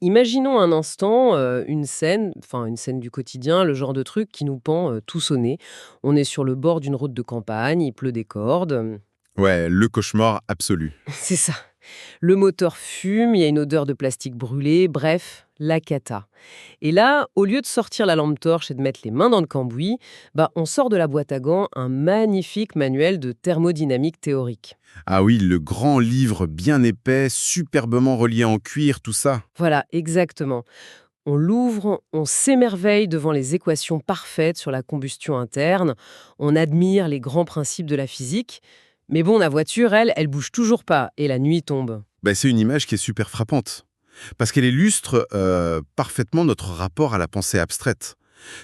Imaginons un instant, une scène du quotidien, le genre de truc qui nous pend, tous au nez. On est sur le bord d'une route de campagne, il pleut des cordes, Ouais, le cauchemar absolu. c'est ça. Le moteur fume, il y a une odeur de plastique brûlé, bref, la cata. Et là, au lieu de sortir la lampe torche et de mettre les mains dans le cambouis, on sort de la boîte à gants un magnifique manuel de thermodynamique théorique. Ah oui, le grand livre bien épais, superbement relié en cuir, tout ça. Voilà, exactement. On l'ouvre, on s'émerveille devant les équations parfaites sur la combustion interne, on admire les grands principes de la physique, mais bon, la voiture, elle bouge toujours pas, et la nuit tombe. C'est une image qui est super frappante. Parce qu'elle illustre parfaitement notre rapport à la pensée abstraite.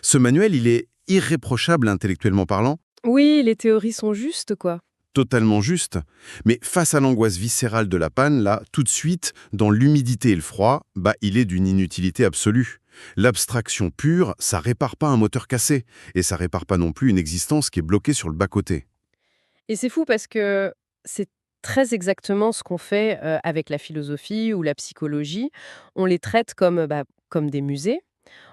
Ce manuel, il est irréprochable intellectuellement parlant, Oui, les théories sont justes, quoi. totalement juste. Mais face à l'angoisse viscérale de la panne, là, tout de suite, dans l'humidité et le froid, il est d'une inutilité absolue. L'abstraction pure, ça répare pas un moteur cassé. Et ça répare pas non plus une existence qui est bloquée sur le bas-côté. Et c'est fou parce que c'est très exactement ce qu'on fait avec la philosophie ou la psychologie. On les traite comme des musées.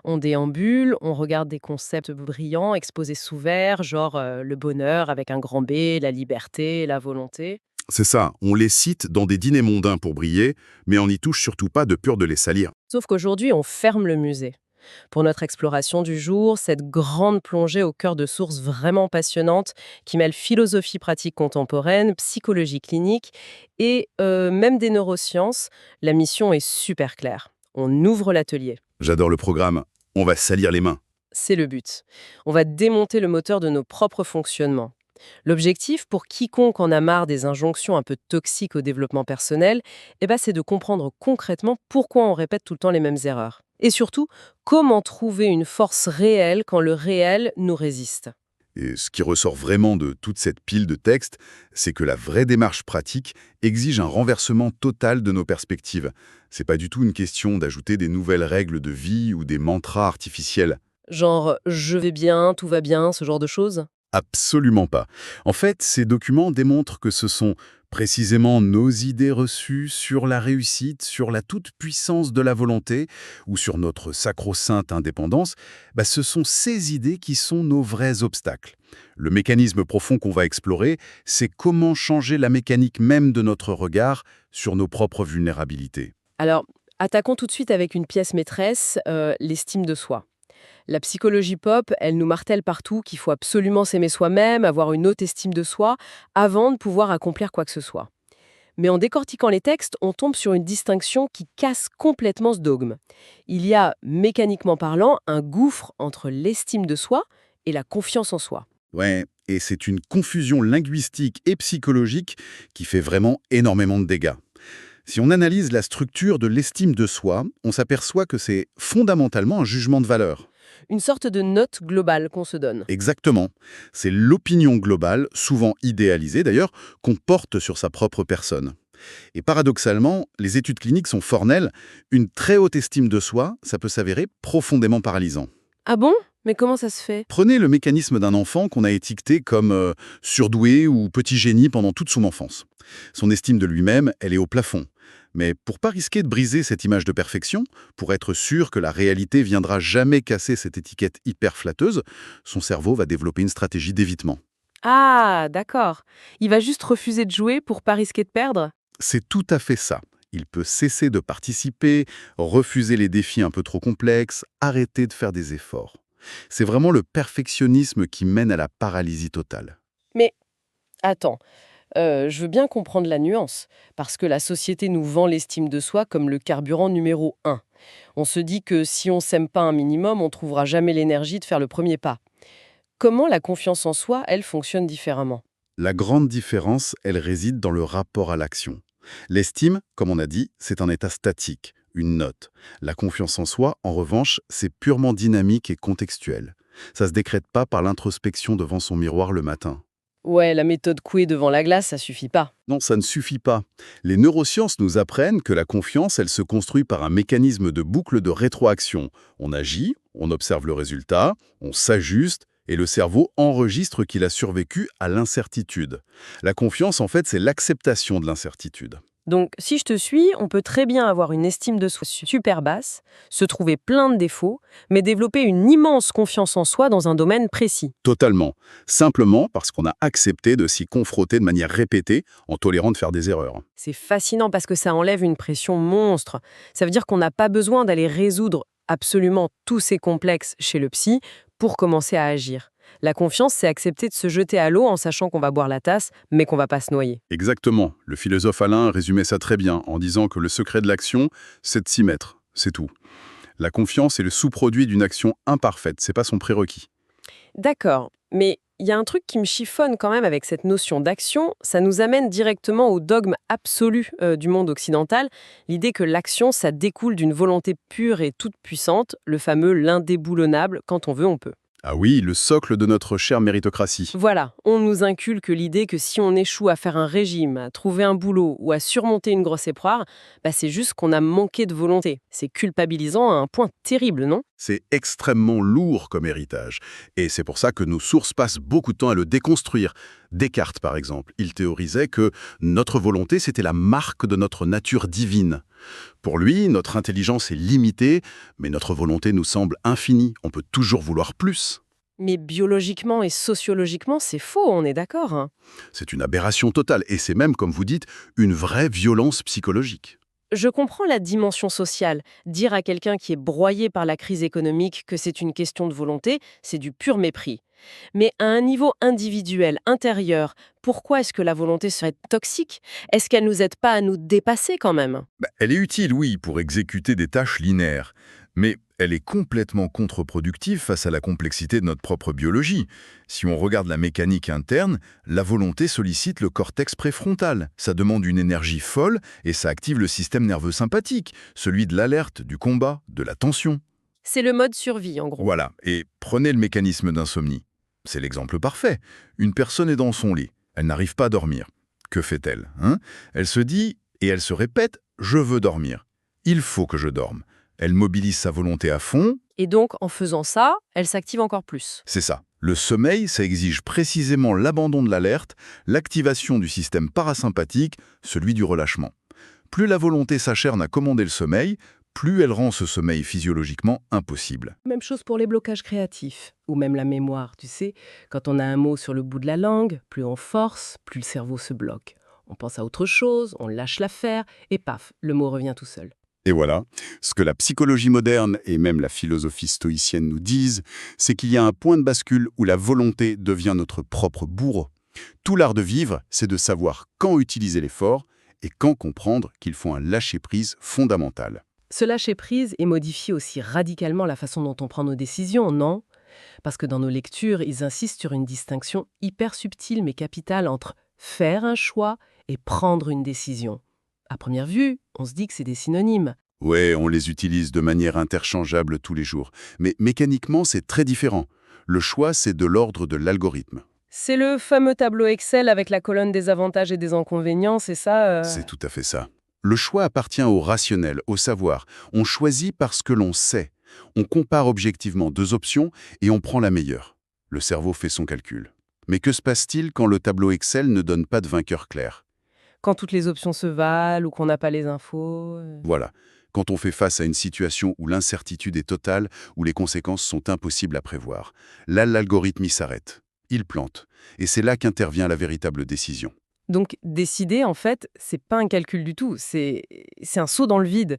On déambule, on regarde des concepts brillants exposés sous verre, genre le bonheur avec un grand B, la liberté, la volonté. C'est ça, on les cite dans des dîners mondains pour briller, mais on n'y touche surtout pas de peur de les salir. Sauf qu'aujourd'hui, on ferme le musée. Pour notre exploration du jour, cette grande plongée au cœur de sources vraiment passionnantes qui mêlent philosophie pratique contemporaine, psychologie clinique et même des neurosciences, la mission est super claire. On ouvre l'atelier. J'adore le programme. On va salir les mains. C'est le but. On va démonter le moteur de nos propres fonctionnements. L'objectif, pour quiconque en a marre des injonctions un peu toxiques au développement personnel, c'est de comprendre concrètement pourquoi on répète tout le temps les mêmes erreurs. Et surtout, comment trouver une force réelle quand le réel nous résiste. Et ce qui ressort vraiment de toute cette pile de textes, c'est que la vraie démarche pratique exige un renversement total de nos perspectives. C'est pas du tout une question d'ajouter des nouvelles règles de vie ou des mantras artificiels. Genre, je vais bien, tout va bien, ce genre de choses. Absolument pas. En fait, ces documents démontrent que ce sont précisément nos idées reçues sur la réussite, sur la toute-puissance de la volonté ou sur notre sacro-sainte indépendance, ce sont ces idées qui sont nos vrais obstacles. Le mécanisme profond qu'on va explorer, c'est comment changer la mécanique même de notre regard sur nos propres vulnérabilités. Alors, attaquons tout de suite avec une pièce maîtresse, l'estime de soi. La psychologie pop, elle nous martèle partout qu'il faut absolument s'aimer soi-même, avoir une haute estime de soi, avant de pouvoir accomplir quoi que ce soit. Mais en décortiquant les textes, on tombe sur une distinction qui casse complètement ce dogme. Il y a, mécaniquement parlant, un gouffre entre l'estime de soi et la confiance en soi. Ouais, et c'est une confusion linguistique et psychologique qui fait vraiment énormément de dégâts. Si on analyse la structure de l'estime de soi, on s'aperçoit que c'est fondamentalement un jugement de valeur. Une sorte de note globale qu'on se donne. Exactement. C'est l'opinion globale, souvent idéalisée d'ailleurs, qu'on porte sur sa propre personne. Et paradoxalement, les études cliniques sont formelles. Une très haute estime de soi, ça peut s'avérer profondément paralysant. Ah bon? Mais comment ça se fait? Prenez le mécanisme d'un enfant qu'on a étiqueté comme surdoué ou petit génie pendant toute son enfance. Son estime de lui-même, elle est au plafond. Mais pour pas risquer de briser cette image de perfection, pour être sûr que la réalité viendra jamais casser cette étiquette hyper flatteuse, son cerveau va développer une stratégie d'évitement. Ah, d'accord. Il va juste refuser de jouer pour pas risquer de perdre? C'est tout à fait ça. Il peut cesser de participer, refuser les défis un peu trop complexes, arrêter de faire des efforts. C'est vraiment le perfectionnisme qui mène à la paralysie totale. Mais attends, je veux bien comprendre la nuance, parce que la société nous vend l'estime de soi comme le carburant numéro un. On se dit que si on s'aime pas un minimum, on trouvera jamais l'énergie de faire le premier pas. Comment la confiance en soi, elle, fonctionne différemment? La grande différence, elle réside dans le rapport à l'action. L'estime, comme on a dit, c'est un état statique, une note. La confiance en soi, en revanche, c'est purement dynamique et contextuel. Ça se décrète pas par l'introspection devant son miroir le matin. Ouais, la méthode couée devant la glace, ça suffit pas. Non, ça ne suffit pas. Les neurosciences nous apprennent que la confiance, elle se construit par un mécanisme de boucle de rétroaction. On agit, on observe le résultat, on s'ajuste, et le cerveau enregistre qu'il a survécu à l'incertitude. La confiance, en fait, c'est l'acceptation de l'incertitude. Donc, si je te suis, on peut très bien avoir une estime de soi super basse, se trouver plein de défauts, mais développer une immense confiance en soi dans un domaine précis. Totalement. Simplement parce qu'on a accepté de s'y confronter de manière répétée en tolérant de faire des erreurs. C'est fascinant parce que ça enlève une pression monstre. Ça veut dire qu'on n'a pas besoin d'aller résoudre absolument tous ces complexes chez le psy pour commencer à agir. La confiance, c'est accepter de se jeter à l'eau en sachant qu'on va boire la tasse, mais qu'on va pas se noyer. Exactement. Le philosophe Alain résumait ça très bien en disant que le secret de l'action, c'est de s'y mettre. C'est tout. La confiance est le sous-produit d'une action imparfaite, c'est pas son prérequis. D'accord, mais il y a un truc qui me chiffonne quand même avec cette notion d'action, ça nous amène directement au dogme absolu du monde occidental, l'idée que l'action, ça découle d'une volonté pure et toute puissante, le fameux l'indéboulonnable, quand on veut, on peut. Ah oui, le socle de notre chère méritocratie. Voilà, on nous inculque l'idée que si on échoue à faire un régime, à trouver un boulot ou à surmonter une grosse épreuve, c'est juste qu'on a manqué de volonté. C'est culpabilisant à un point terrible, non? C'est extrêmement lourd comme héritage. Et c'est pour ça que nos sources passent beaucoup de temps à le déconstruire. Descartes, par exemple, il théorisait que notre volonté, c'était la marque de notre nature divine. Pour lui, notre intelligence est limitée, mais notre volonté nous semble infinie. On peut toujours vouloir plus. Mais biologiquement et sociologiquement, c'est faux, on est d'accord, hein. C'est une aberration totale, et c'est même, comme vous dites, une vraie violence psychologique. Je comprends la dimension sociale. Dire à quelqu'un qui est broyé par la crise économique que c'est une question de volonté, c'est du pur mépris. Mais à un niveau individuel, intérieur, pourquoi est-ce que la volonté serait toxique? Est-ce qu'elle nous aide pas à nous dépasser quand même? Elle est utile, oui, pour exécuter des tâches linéaires, mais elle est complètement contre-productive face à la complexité de notre propre biologie. Si on regarde la mécanique interne, la volonté sollicite le cortex préfrontal. Ça demande une énergie folle et ça active le système nerveux sympathique, celui de l'alerte, du combat, de la tension. C'est le mode survie, en gros. Voilà, et prenez le mécanisme d'insomnie. C'est l'exemple parfait. Une personne est dans son lit, elle n'arrive pas à dormir. Que fait-elle, hein? Elle se dit, et elle se répète, « je veux dormir ». Il faut que je dorme. Elle mobilise sa volonté à fond. Et donc, en faisant ça, elle s'active encore plus. C'est ça. Le sommeil, ça exige précisément l'abandon de l'alerte, l'activation du système parasympathique, celui du relâchement. Plus la volonté s'acharne à commander le sommeil, plus elle rend ce sommeil physiologiquement impossible. Même chose pour les blocages créatifs, ou même la mémoire, tu sais. Quand on a un mot sur le bout de la langue, plus on force, plus le cerveau se bloque. On pense à autre chose, on lâche l'affaire, et paf, le mot revient tout seul. Et voilà, ce que la psychologie moderne et même la philosophie stoïcienne nous disent, c'est qu'il y a un point de bascule où la volonté devient notre propre bourreau. Tout l'art de vivre, c'est de savoir quand utiliser l'effort et quand comprendre qu'il faut un lâcher-prise fondamental. Ce lâcher-prise et modifie aussi radicalement la façon dont on prend nos décisions, non? Parce que dans nos lectures, ils insistent sur une distinction hyper subtile mais capitale entre faire un choix et prendre une décision. À première vue, on se dit que c'est des synonymes. Ouais, on les utilise de manière interchangeable tous les jours. Mais mécaniquement, c'est très différent. Le choix, c'est de l'ordre de l'algorithme. C'est le fameux tableau Excel avec la colonne des avantages et des inconvénients, c'est ça C'est tout à fait ça. Le choix appartient au rationnel, au savoir. On choisit parce que l'on sait. On compare objectivement deux options et on prend la meilleure. Le cerveau fait son calcul. Mais que se passe-t-il quand le tableau Excel ne donne pas de vainqueur clair? Quand toutes les options se valent ou qu'on n'a pas les infos. Voilà. Quand on fait face à une situation où l'incertitude est totale, où les conséquences sont impossibles à prévoir, là, l'algorithme y s'arrête. Il plante. Et c'est là qu'intervient la véritable décision. Donc décider, en fait, c'est pas un calcul du tout, c'est un saut dans le vide.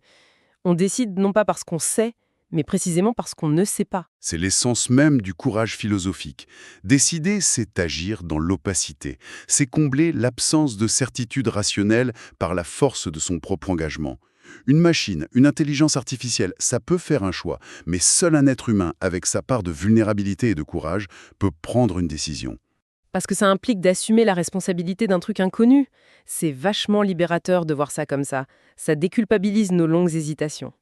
On décide non pas parce qu'on sait, mais précisément parce qu'on ne sait pas. C'est l'essence même du courage philosophique. Décider, c'est agir dans l'opacité. C'est combler l'absence de certitude rationnelle par la force de son propre engagement. Une machine, une intelligence artificielle, ça peut faire un choix, mais seul un être humain, avec sa part de vulnérabilité et de courage, peut prendre une décision. Parce que ça implique d'assumer la responsabilité d'un truc inconnu. C'est vachement libérateur de voir ça comme ça. Ça déculpabilise nos longues hésitations.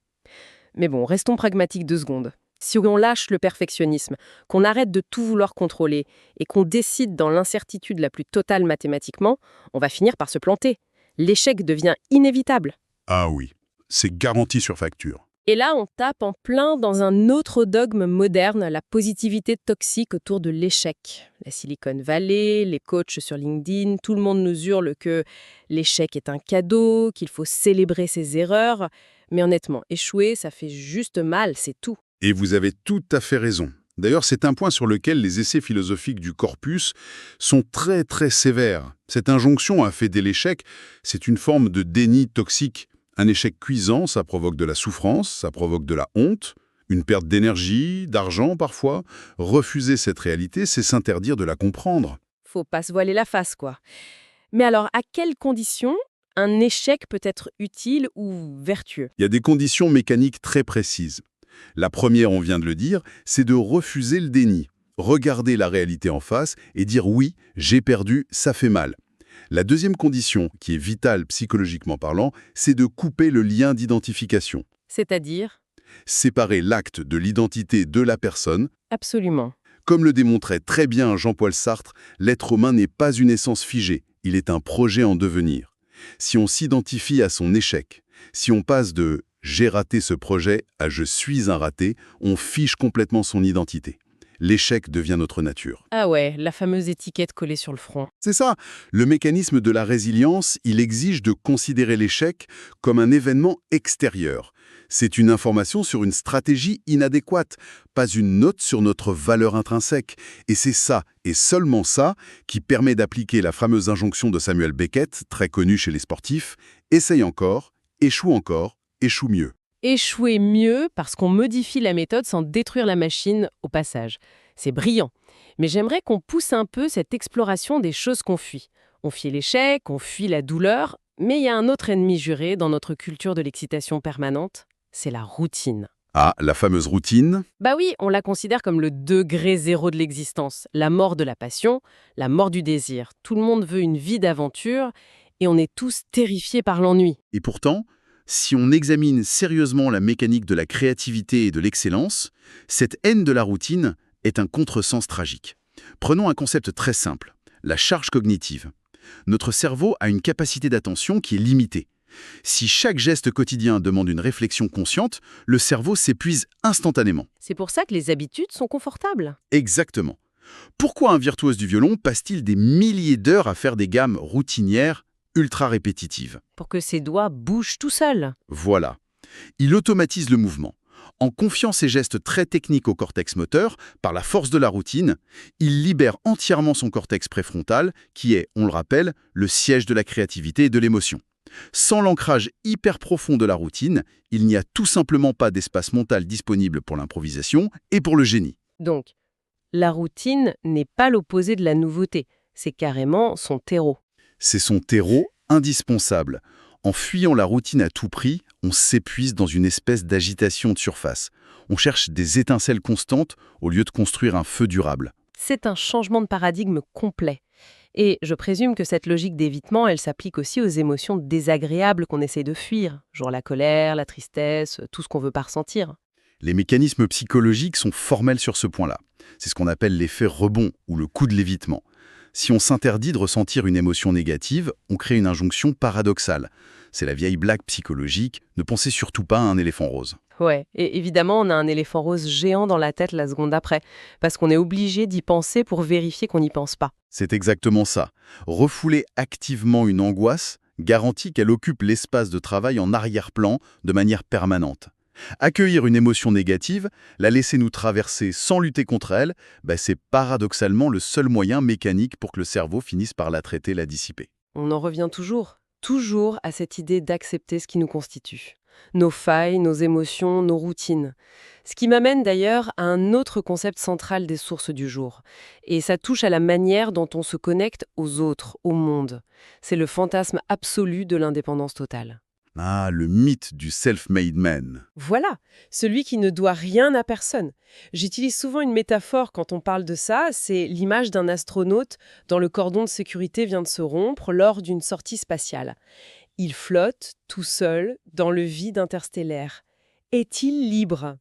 Mais bon, restons pragmatiques 2 secondes. Si on lâche le perfectionnisme, qu'on arrête de tout vouloir contrôler et qu'on décide dans l'incertitude la plus totale mathématiquement, on va finir par se planter. L'échec devient inévitable. Ah oui, c'est garanti sur facture. Et là, on tape en plein dans un autre dogme moderne, la positivité toxique autour de l'échec. La Silicon Valley, les coachs sur LinkedIn, tout le monde nous hurle que l'échec est un cadeau, qu'il faut célébrer ses erreurs. Mais honnêtement, échouer, ça fait juste mal, c'est tout. Et vous avez tout à fait raison. D'ailleurs, c'est un point sur lequel les essais philosophiques du corpus sont très très sévères. Cette injonction à fêter l'échec, c'est une forme de déni toxique. Un échec cuisant, ça provoque de la souffrance, ça provoque de la honte, une perte d'énergie, d'argent parfois. Refuser cette réalité, c'est s'interdire de la comprendre. Faut pas se voiler la face, quoi. Mais alors, à quelles conditions un échec peut être utile ou vertueux? Il y a des conditions mécaniques très précises. La première, on vient de le dire, c'est de refuser le déni. Regarder la réalité en face et dire oui, j'ai perdu, ça fait mal. La deuxième condition, qui est vitale psychologiquement parlant, c'est de couper le lien d'identification. C'est-à-dire? Séparer l'acte de l'identité de la personne. Absolument. Comme le démontrait très bien Jean-Paul Sartre, l'être humain n'est pas une essence figée, il est un projet en devenir. Si on s'identifie à son échec, si on passe de « j'ai raté ce projet » à « je suis un raté », on fiche complètement son identité. L'échec devient notre nature. Ah ouais, la fameuse étiquette collée sur le front. C'est ça. Le mécanisme de la résilience, il exige de considérer l'échec comme un événement extérieur. C'est une information sur une stratégie inadéquate, pas une note sur notre valeur intrinsèque. Et c'est ça, et seulement ça, qui permet d'appliquer la fameuse injonction de Samuel Beckett, très connue chez les sportifs, « essaye encore, échoue mieux ». Échouer mieux parce qu'on modifie la méthode sans détruire la machine au passage. C'est brillant. Mais j'aimerais qu'on pousse un peu cette exploration des choses qu'on fuit. On fuit l'échec, on fuit la douleur, mais il y a un autre ennemi juré dans notre culture de l'excitation permanente, c'est la routine. Ah, la fameuse routine. Bah oui, on la considère comme le degré zéro de l'existence, la mort de la passion, la mort du désir. Tout le monde veut une vie d'aventure et on est tous terrifiés par l'ennui. Et pourtant, si on examine sérieusement la mécanique de la créativité et de l'excellence, cette haine de la routine est un contresens tragique. Prenons un concept très simple, la charge cognitive. Notre cerveau a une capacité d'attention qui est limitée. Si chaque geste quotidien demande une réflexion consciente, le cerveau s'épuise instantanément. C'est pour ça que les habitudes sont confortables. Exactement. Pourquoi un virtuose du violon passe-t-il des milliers d'heures à faire des gammes routinières ultra répétitives? Pour que ses doigts bougent tout seuls. Voilà. Il automatise le mouvement. En confiant ses gestes très techniques au cortex moteur, par la force de la routine, il libère entièrement son cortex préfrontal, qui est, on le rappelle, le siège de la créativité et de l'émotion. Sans l'ancrage hyper profond de la routine, il n'y a tout simplement pas d'espace mental disponible pour l'improvisation et pour le génie. Donc, la routine n'est pas l'opposé de la nouveauté, c'est carrément son terreau. C'est son terreau indispensable. En fuyant la routine à tout prix, on s'épuise dans une espèce d'agitation de surface. On cherche des étincelles constantes au lieu de construire un feu durable. C'est un changement de paradigme complet. Et je présume que cette logique d'évitement, elle s'applique aussi aux émotions désagréables qu'on essaie de fuir, genre la colère, la tristesse, tout ce qu'on veut pas ressentir. Les mécanismes psychologiques sont formels sur ce point-là. C'est ce qu'on appelle l'effet rebond ou le coup de l'évitement. Si on s'interdit de ressentir une émotion négative, on crée une injonction paradoxale. C'est la vieille blague psychologique, ne pensez surtout pas à un éléphant rose. Ouais, et évidemment, on a un éléphant rose géant dans la tête la seconde d'après, parce qu'on est obligé d'y penser pour vérifier qu'on n'y pense pas. C'est exactement ça. Refouler activement une angoisse garantit qu'elle occupe l'espace de travail en arrière-plan de manière permanente. Accueillir une émotion négative, la laisser nous traverser sans lutter contre elle, c'est paradoxalement le seul moyen mécanique pour que le cerveau finisse par la traiter, la dissiper. On en revient toujours à cette idée d'accepter ce qui nous constitue. Nos failles, nos émotions, nos routines. Ce qui m'amène d'ailleurs à un autre concept central des sources du jour. Et ça touche à la manière dont on se connecte aux autres, au monde. C'est le fantasme absolu de l'indépendance totale. Ah, le mythe du self-made man. Voilà, celui qui ne doit rien à personne. J'utilise souvent une métaphore quand on parle de ça, c'est l'image d'un astronaute dont le cordon de sécurité vient de se rompre lors d'une sortie spatiale. Il flotte, tout seul, dans le vide interstellaire. Est-il libre ?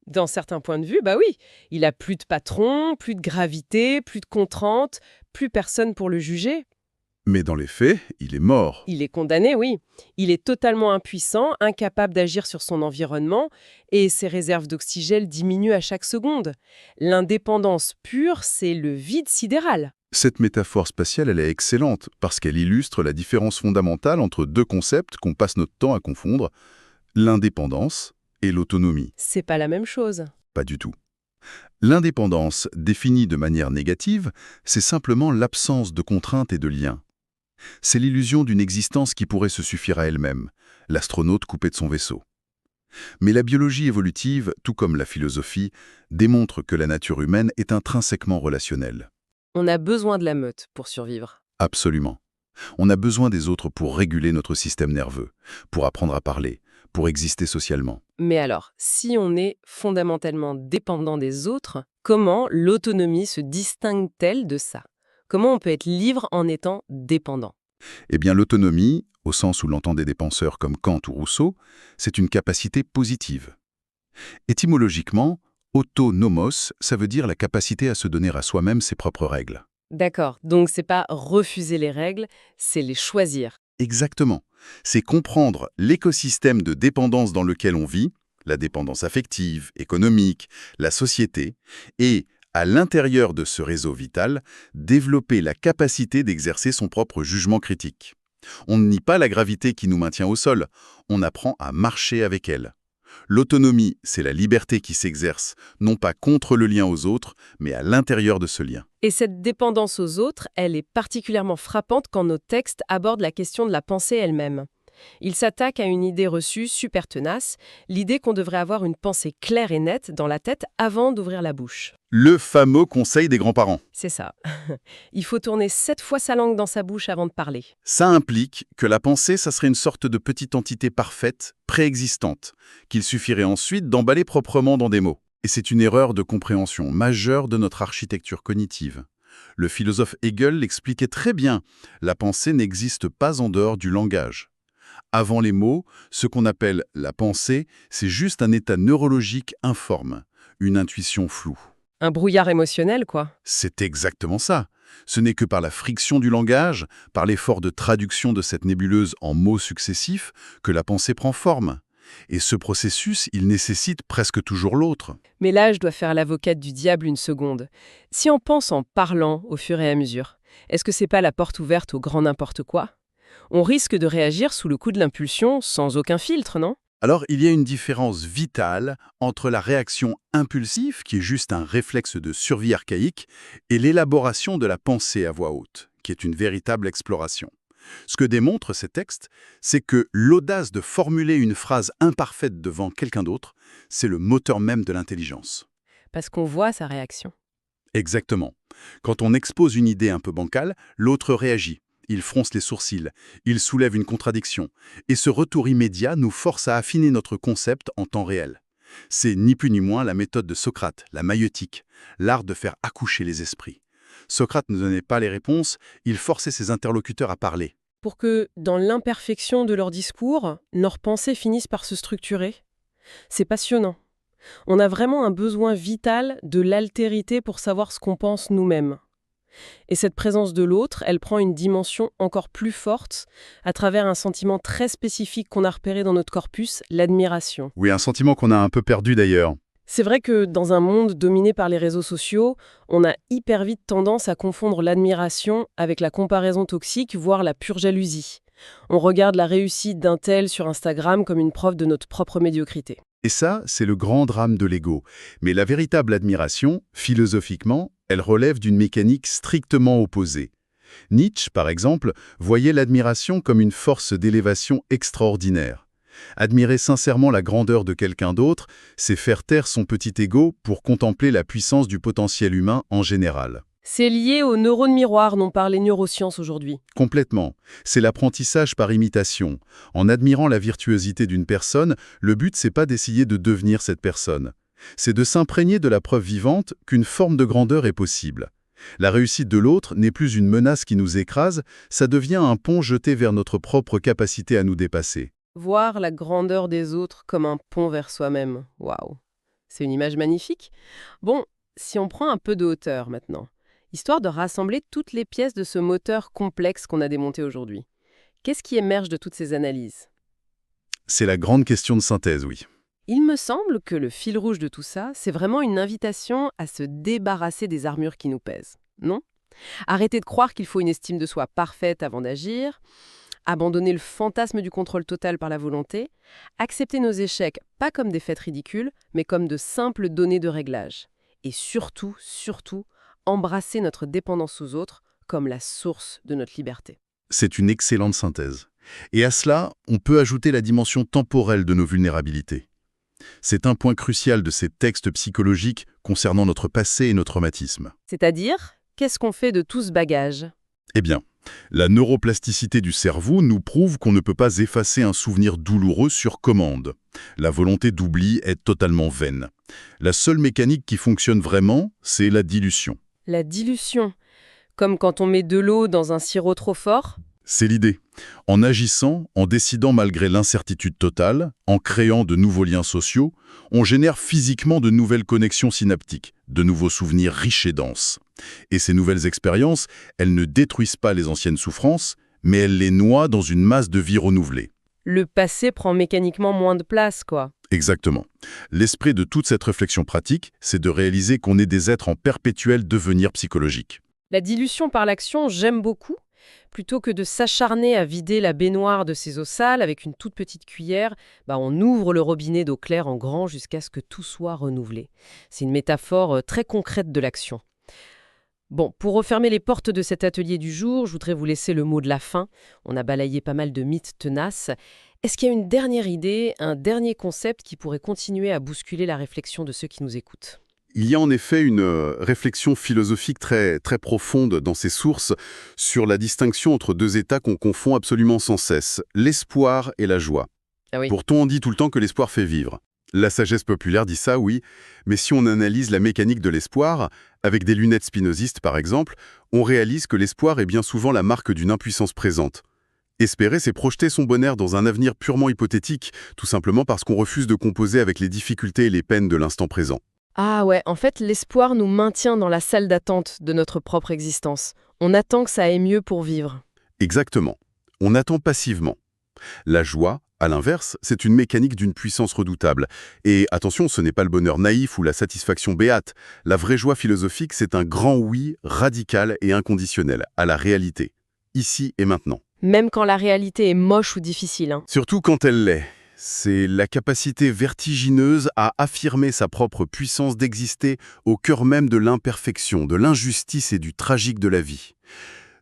Dans certains points de vue, bah oui, il a plus de patron, plus de gravité, plus de contraintes, plus personne pour le juger. Mais dans les faits, il est mort. Il est condamné, oui. Il est totalement impuissant, incapable d'agir sur son environnement, et ses réserves d'oxygène diminuent à chaque seconde. L'indépendance pure, c'est le vide sidéral. Cette métaphore spatiale, elle est excellente parce qu'elle illustre la différence fondamentale entre deux concepts qu'on passe notre temps à confondre, l'indépendance et l'autonomie. C'est pas la même chose. Pas du tout. L'indépendance, définie de manière négative, c'est simplement l'absence de contraintes et de liens. C'est l'illusion d'une existence qui pourrait se suffire à elle-même, l'astronaute coupé de son vaisseau. Mais la biologie évolutive, tout comme la philosophie, démontre que la nature humaine est intrinsèquement relationnelle. On a besoin de la meute pour survivre. Absolument. On a besoin des autres pour réguler notre système nerveux, pour apprendre à parler, pour exister socialement. Mais alors, si on est fondamentalement dépendant des autres, comment l'autonomie se distingue-t-elle de ça? Comment on peut être libre en étant dépendant? Eh bien, l'autonomie, au sens où l'entendaient des penseurs comme Kant ou Rousseau, c'est une capacité positive. Étymologiquement, autonomos, ça veut dire la capacité à se donner à soi-même ses propres règles. D'accord, donc c'est pas refuser les règles, c'est les choisir. Exactement. C'est comprendre l'écosystème de dépendance dans lequel on vit, la dépendance affective, économique, la société, et, à l'intérieur de ce réseau vital, développer la capacité d'exercer son propre jugement critique. On ne nie pas la gravité qui nous maintient au sol, on apprend à marcher avec elle. L'autonomie, c'est la liberté qui s'exerce, non pas contre le lien aux autres, mais à l'intérieur de ce lien. Et cette dépendance aux autres, elle est particulièrement frappante quand nos textes abordent la question de la pensée elle-même. Ils s'attaquent à une idée reçue super tenace, l'idée qu'on devrait avoir une pensée claire et nette dans la tête avant d'ouvrir la bouche. Le fameux conseil des grands-parents. C'est ça. Il faut tourner 7 fois sa langue dans sa bouche avant de parler. Ça implique que la pensée, ça serait une sorte de petite entité parfaite, préexistante, qu'il suffirait ensuite d'emballer proprement dans des mots. Et c'est une erreur de compréhension majeure de notre architecture cognitive. Le philosophe Hegel l'expliquait très bien, la pensée n'existe pas en dehors du langage. Avant les mots, ce qu'on appelle la pensée, c'est juste un état neurologique informe, une intuition floue. Un brouillard émotionnel, quoi. C'est exactement ça. Ce n'est que par la friction du langage, par l'effort de traduction de cette nébuleuse en mots successifs, que la pensée prend forme. Et ce processus, il nécessite presque toujours l'autre. Mais là, je dois faire l'avocate du diable une seconde. Si on pense en parlant au fur et à mesure, est-ce que c'est pas la porte ouverte au grand n'importe quoi? On risque de réagir sous le coup de l'impulsion sans aucun filtre, non? Alors, il y a une différence vitale entre la réaction impulsive, qui est juste un réflexe de survie archaïque, et l'élaboration de la pensée à voix haute, qui est une véritable exploration. Ce que démontrent ces textes, c'est que l'audace de formuler une phrase imparfaite devant quelqu'un d'autre, c'est le moteur même de l'intelligence. Parce qu'on voit sa réaction. Exactement. Quand on expose une idée un peu bancale, l'autre réagit. Il fronce les sourcils, il soulève une contradiction, et ce retour immédiat nous force à affiner notre concept en temps réel. C'est ni plus ni moins la méthode de Socrate, la maïeutique, l'art de faire accoucher les esprits. Socrate ne donnait pas les réponses, il forçait ses interlocuteurs à parler. Pour que, dans l'imperfection de leur discours, leurs pensées finissent par se structurer. C'est passionnant. On a vraiment un besoin vital de l'altérité pour savoir ce qu'on pense nous-mêmes. Et cette présence de l'autre, elle prend une dimension encore plus forte à travers un sentiment très spécifique qu'on a repéré dans notre corpus, l'admiration. Oui, un sentiment qu'on a un peu perdu d'ailleurs. C'est vrai que dans un monde dominé par les réseaux sociaux, on a hyper vite tendance à confondre l'admiration avec la comparaison toxique, voire la pure jalousie. On regarde la réussite d'un tel sur Instagram comme une preuve de notre propre médiocrité. Et ça, c'est le grand drame de l'ego. Mais la véritable admiration, philosophiquement, elle relève d'une mécanique strictement opposée. Nietzsche, par exemple, voyait l'admiration comme une force d'élévation extraordinaire. Admirer sincèrement la grandeur de quelqu'un d'autre, c'est faire taire son petit ego pour contempler la puissance du potentiel humain en général. C'est lié aux neurones miroirs dont parlent les neurosciences aujourd'hui. Complètement. C'est l'apprentissage par imitation. En admirant la virtuosité d'une personne, le but, c'est pas d'essayer de devenir cette personne. C'est de s'imprégner de la preuve vivante qu'une forme de grandeur est possible. La réussite de l'autre n'est plus une menace qui nous écrase, ça devient un pont jeté vers notre propre capacité à nous dépasser. Voir la grandeur des autres comme un pont vers soi-même. Waouh, c'est une image magnifique. Bon, si on prend un peu de hauteur maintenant, histoire de rassembler toutes les pièces de ce moteur complexe qu'on a démonté aujourd'hui. Qu'est-ce qui émerge de toutes ces analyses? C'est la grande question de synthèse, oui. Il me semble que le fil rouge de tout ça, c'est vraiment une invitation à se débarrasser des armures qui nous pèsent, non? Arrêter de croire qu'il faut une estime de soi parfaite avant d'agir, abandonner le fantasme du contrôle total par la volonté, accepter nos échecs pas comme des faits ridicules, mais comme de simples données de réglage. Et surtout, embrasser notre dépendance aux autres comme la source de notre liberté. C'est une excellente synthèse. Et à cela, on peut ajouter la dimension temporelle de nos vulnérabilités. C'est un point crucial de ces textes psychologiques concernant notre passé et nos traumatismes. C'est-à-dire, qu'est-ce qu'on fait de tout ce bagage? Eh bien, la neuroplasticité du cerveau nous prouve qu'on ne peut pas effacer un souvenir douloureux sur commande. La volonté d'oubli est totalement vaine. La seule mécanique qui fonctionne vraiment, c'est la dilution. La dilution, comme quand on met de l'eau dans un sirop trop fort? C'est l'idée. En agissant, en décidant malgré l'incertitude totale, en créant de nouveaux liens sociaux, on génère physiquement de nouvelles connexions synaptiques, de nouveaux souvenirs riches et denses. Et ces nouvelles expériences, elles ne détruisent pas les anciennes souffrances, mais elles les noient dans une masse de vie renouvelée. Le passé prend mécaniquement moins de place, quoi. Exactement. L'esprit de toute cette réflexion pratique, c'est de réaliser qu'on est des êtres en perpétuel devenir psychologique. La dilution par l'action, j'aime beaucoup. Plutôt que de s'acharner à vider la baignoire de ses eaux sales avec une toute petite cuillère, on ouvre le robinet d'eau claire en grand jusqu'à ce que tout soit renouvelé. C'est une métaphore très concrète de l'action. Bon, pour refermer les portes de cet atelier du jour, je voudrais vous laisser le mot de la fin. On a balayé pas mal de mythes tenaces. Est-ce qu'il y a une dernière idée, un dernier concept qui pourrait continuer à bousculer la réflexion de ceux qui nous écoutent ? Il y a en effet une réflexion philosophique très, très profonde dans ces sources sur la distinction entre deux états qu'on confond absolument sans cesse, l'espoir et la joie. Ah oui. Pourtant, on dit tout le temps que l'espoir fait vivre. La sagesse populaire dit ça, oui, mais si on analyse la mécanique de l'espoir, avec des lunettes spinozistes par exemple, on réalise que l'espoir est bien souvent la marque d'une impuissance présente. Espérer, c'est projeter son bonheur dans un avenir purement hypothétique, tout simplement parce qu'on refuse de composer avec les difficultés et les peines de l'instant présent. Ah ouais, en fait, l'espoir nous maintient dans la salle d'attente de notre propre existence. On attend que ça aille mieux pour vivre. Exactement. On attend passivement. La joie, à l'inverse, c'est une mécanique d'une puissance redoutable. Et attention, ce n'est pas le bonheur naïf ou la satisfaction béate. La vraie joie philosophique, c'est un grand oui radical et inconditionnel à la réalité, ici et maintenant. Même quand la réalité est moche ou difficile. Surtout quand elle l'est. C'est la capacité vertigineuse à affirmer sa propre puissance d'exister au cœur même de l'imperfection, de l'injustice et du tragique de la vie.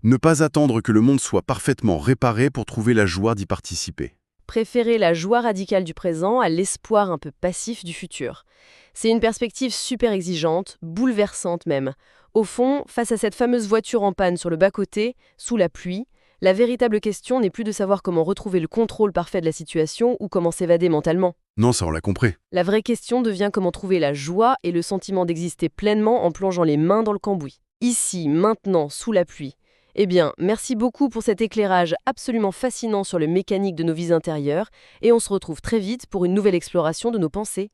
Ne pas attendre que le monde soit parfaitement réparé pour trouver la joie d'y participer. Préférer la joie radicale du présent à l'espoir un peu passif du futur. C'est une perspective super exigeante, bouleversante même. Au fond, face à cette fameuse voiture en panne sur le bas-côté, sous la pluie, la véritable question n'est plus de savoir comment retrouver le contrôle parfait de la situation ou comment s'évader mentalement. Non, ça on l'a compris. La vraie question devient comment trouver la joie et le sentiment d'exister pleinement en plongeant les mains dans le cambouis. Ici, maintenant, sous la pluie. Eh bien, merci beaucoup pour cet éclairage absolument fascinant sur le mécanique de nos vies intérieures et on se retrouve très vite pour une nouvelle exploration de nos pensées.